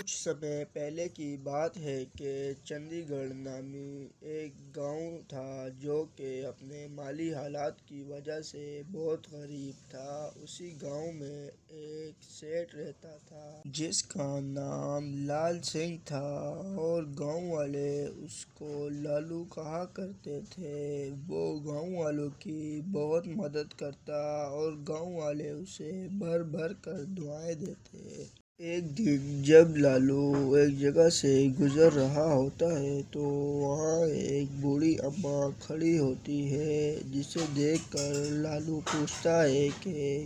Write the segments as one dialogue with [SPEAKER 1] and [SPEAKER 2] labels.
[SPEAKER 1] کچھ سمے پہلے کی بات ہے کہ چندی گڑھ نامی ایک گاؤں تھا جو کہ اپنے مالی حالات کی وجہ سے بہت غریب تھا۔ اسی گاؤں میں ایک سیٹھ رہتا تھا جس کا نام لال سنگھ تھا اور گاؤں والے اس کو لالو کہا کرتے تھے۔ وہ گاؤں والوں کی بہت مدد کرتا اور گاؤں والے اسے بھر بھر کر دعائیں دیتے۔ ایک دن جب لالو ایک جگہ سے گزر رہا ہوتا ہے تو وہاں ایک بوڑھی اماں کھڑی ہوتی ہے جسے دیکھ کر لالو پوچھتا ہے کہ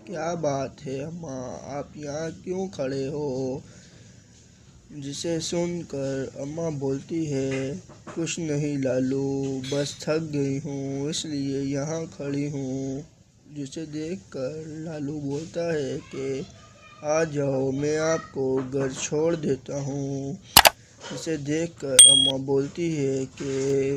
[SPEAKER 1] کیا بات ہے اماں، آپ یہاں کیوں کھڑے ہو؟ جسے سن کر اماں بولتی ہے کچھ نہیں لالو، بس تھک گئی ہوں اس لیے یہاں کھڑی ہوں۔ جسے دیکھ کر لالو بولتا ہے کہ آ جاؤ میں آپ کو گھر چھوڑ دیتا ہوں۔ جسے دیکھ کر اماں بولتی ہے کہ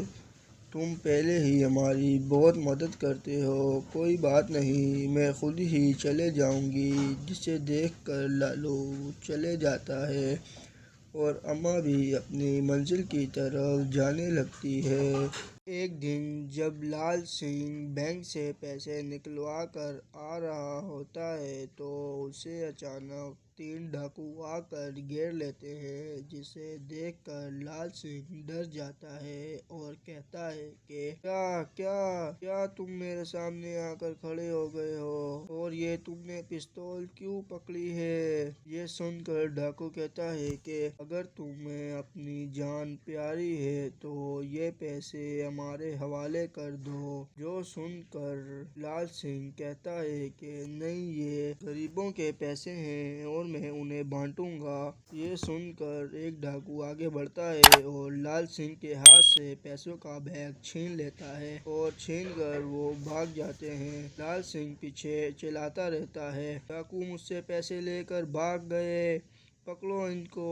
[SPEAKER 1] تم پہلے ہی ہماری بہت مدد کرتے ہو، کوئی بات نہیں میں خود ہی چلے جاؤں گی۔ جسے دیکھ کر لالو چلے جاتا ہے اور اماں بھی اپنی منزل کی طرف جانے لگتی ہے۔ ایک دن جب لال سنگھ بینک سے پیسے نکلوا کر آ رہا ہوتا ہے تو اسے اچانک 3 ڈاکو آ کر گھیر لیتے ہیں۔ جسے دیکھ کر لال سنگھ ڈر جاتا ہے اور کہتا ہے کہ کیا تم میرے سامنے آ کر کھڑے ہو گئے ہو اور یہ تم نے پستول کیوں پکڑی ہے؟ یہ سن کر ڈاکو کہتا ہے کہ اگر تمہیں اپنی جان پیاری ہے تو یہ پیسے ہمارے حوالے کر دو۔ جو سن کر لال سنگھ کہتا ہے کہ نہیں یہ غریبوں کے پیسے ہیں اور میں انہیں بانٹوں گا۔ یہ سن کر ایک ڈاکو آگے بڑھتا ہے اور لال سنگھ کے ہاتھ سے پیسوں کا بیگ چھین لیتا ہے اور چھین کر وہ بھاگ جاتے ہیں۔ لال سنگھ پیچھے چلاتا رہتا ہے ڈاکو مجھ سے پیسے لے کر بھاگ گئے، پکڑو ان کو،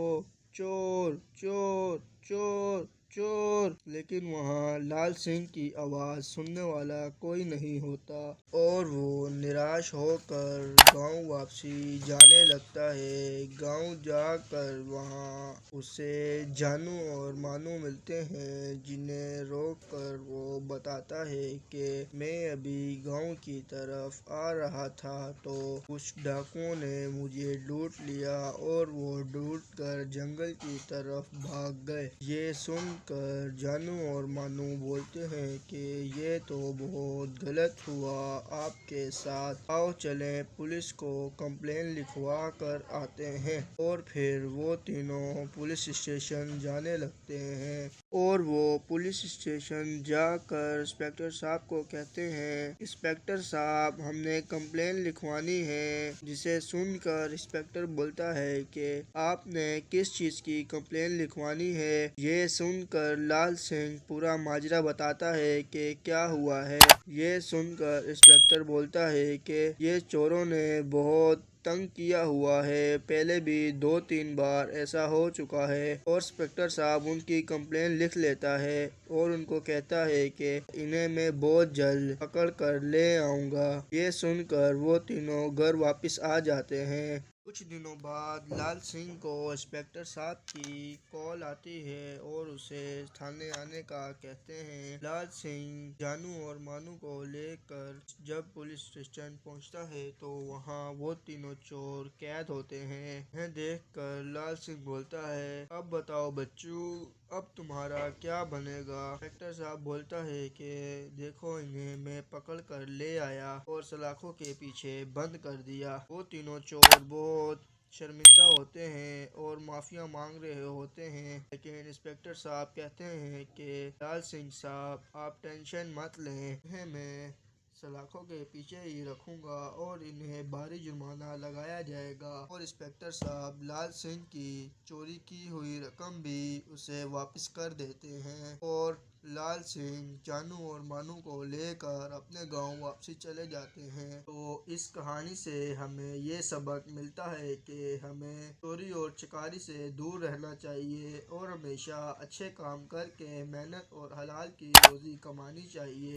[SPEAKER 1] چور چور چور چور۔ لیکن وہاں لال سنگھ کی آواز سننے والا کوئی نہیں ہوتا اور وہ نراش ہو کر گاؤں واپسی جانے لگتا ہے۔ گاؤں جا کر وہاں اسے جانو اور مانو ملتے ہیں جنہیں روک کر وہ بتاتا ہے کہ میں ابھی گاؤں کی طرف آ رہا تھا تو کچھ ڈاکوؤں نے مجھے لوٹ لیا اور وہ لوٹ کر جنگل کی طرف بھاگ گئے۔ یہ سن کر جانو اور مانو بولتے ہیں کہ یہ تو بہت غلط ہوا آپ کے ساتھ، آؤ چلیں پولیس کو کمپلین لکھوا کر آتے ہیں۔ اور پھر وہ تینوں پولیس اسٹیشن جانے لگتے ہیں اور وہ پولیس اسٹیشن جا کر انسپکٹر صاحب کو کہتے ہیں انسپکٹر صاحب ہم نے کمپلین لکھوانی ہے۔ جسے سن کر انسپکٹر بولتا ہے کہ آپ نے کس چیز کی کمپلین لکھوانی ہے؟ یہ سن کر لال سنگھ پورا ماجرا بتاتا ہے کہ کیا ہوا ہے۔ یہ سن کر انسپکٹر بولتا ہے کہ یہ چوروں نے بہت تنگ کیا ہوا ہے، پہلے بھی 2-3 بار ایسا ہو چکا ہے۔ اور انسپکٹر صاحب ان کی کمپلین لکھ لیتا ہے اور ان کو کہتا ہے کہ انہیں میں بہت جلد پکڑ کر لے آؤں گا۔ یہ سن کر وہ تینوں گھر واپس آ جاتے ہیں۔ کچھ دنوں بعد لال سنگھ کو انسپکٹر صاحب کی کال آتی ہے اور اسے تھانے آنے کا کہتے ہیں۔ لال سنگھ جانو اور مانو کو لے کر جب پولیس اسٹیشن پہنچتا ہے تو وہاں وہ تینوں چور قید ہوتے ہیں۔ انہیں دیکھ کر لال سنگھ بولتا ہے اب بتاؤ بچوں، اب تمہارا کیا بنے گا؟ انسپکٹر صاحب بولتا ہے کہ دیکھو انہیں میں پکڑ کر لے آیا اور سلاخوں کے پیچھے بند کر دیا۔ وہ تینوں چور بہت شرمندہ ہوتے ہیں اور معافی مانگ رہے ہوتے ہیں، لیکن انسپکٹر صاحب کہتے ہیں کہ لال سنگھ صاحب آپ ٹینشن مت لیں، انہیں میں سلاخوں کے پیچھے ہی رکھوں گا اور انہیں بھاری جرمانہ لگایا جائے گا۔ اور انسپکٹر صاحب لال سنگھ کی چوری کی ہوئی رقم بھی اسے واپس کر دیتے ہیں اور لال سنگھ جانو اور مانو کو لے کر اپنے گاؤں واپسی چلے جاتے ہیں۔ تو اس کہانی سے ہمیں یہ سبق ملتا ہے کہ ہمیں چوری اور چکاری سے دور رہنا چاہیے اور ہمیشہ اچھے کام کر کے محنت اور حلال کی روزی کمانی چاہیے۔